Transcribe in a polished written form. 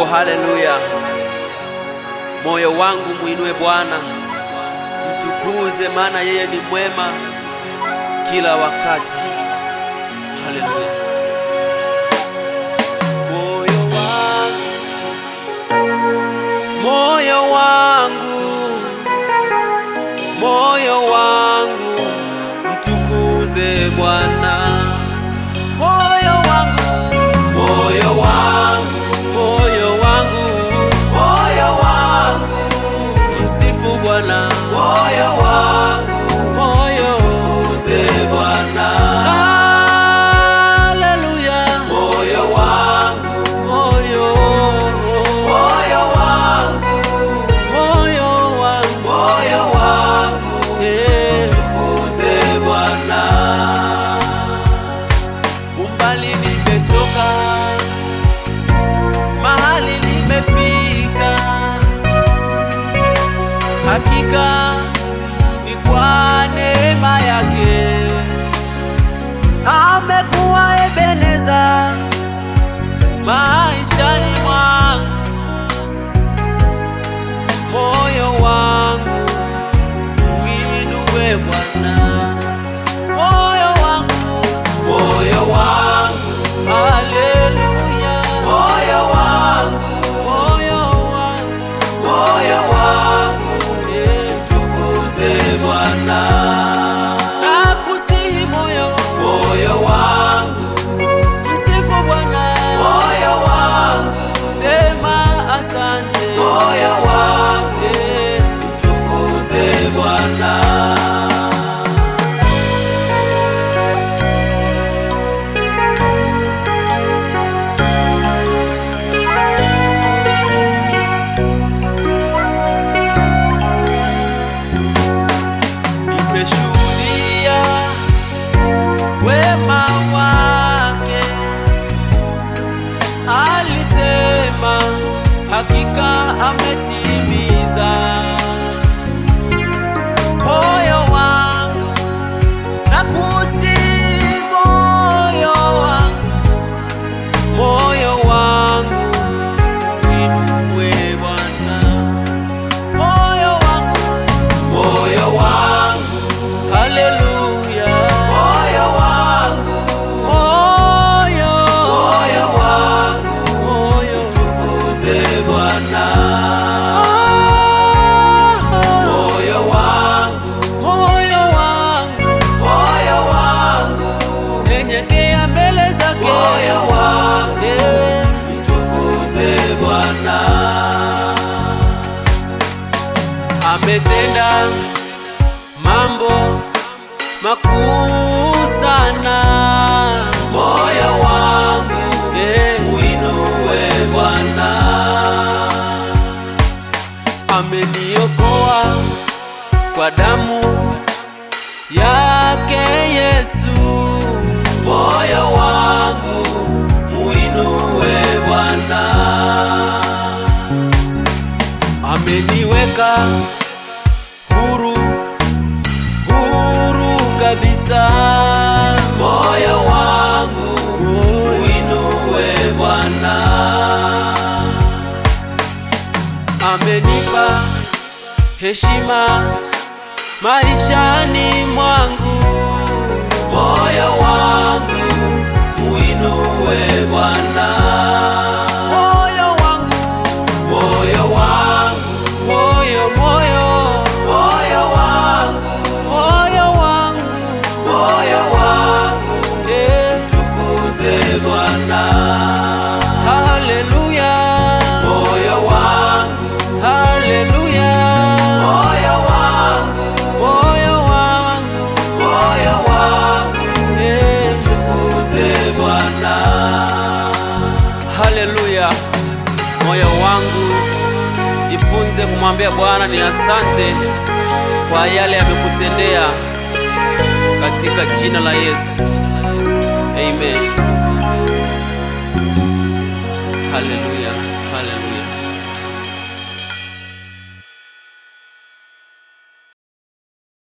Oh, haleluya! Moyo wangu muinue Bwana, mtukuze, maana yeye ni mwema kila wakati. Haleluya! Moyo wangu mtukuze Bwana. Moyo wangu msifu Bwana. Moyo mtukuze Bwana. Haleluya. Moyo wangu mtukuze Bwana. Umbali nimetoka, mahali nimefika, hakika ni kwa neema yake. Amekuwa Ebeneza maishani mwangu. Moyo wangu uinue Bwana. Moyo wangu, haleluya. Moyo wangu mtukuze Bwana. Nakusihi moyo wangu msifu Bwana. Moyo wangu sema asante. Moyo wangu mtukuze Bwana. Nimeshuhudia wema wake, alisema hakika ametimiza. Moyo wangu nakusihi, moyo wangu uinue Bwana. Moyo wangu, haleluya. Moyo wangu mtukuze Bwana. Moyo wangu nyenyekea mbele zake. Moyo wangu mtukuze Bwana. Ametenda mambo makuu sana. Moyo wangu uinue Bwana. Ameniokoa kwa damu yake Yesu. Moyo wangu uinue Bwana. Ameniweka huru kabisa. Moyo wangu uinue Bwana. Amenipa heshima maishani mwangu. Moyo wangu uinue Bwana. Moyo wangu mtukuze Bwana. Haleluya. Moyo wangu, haleluya. Moyo wangu mtukuze Bwana. Haleluya. Moyo wangu jifunze kumwambia Bwana ni asante kwa yale amekutendea, katika jina la Yesu. Amen. Haleluya.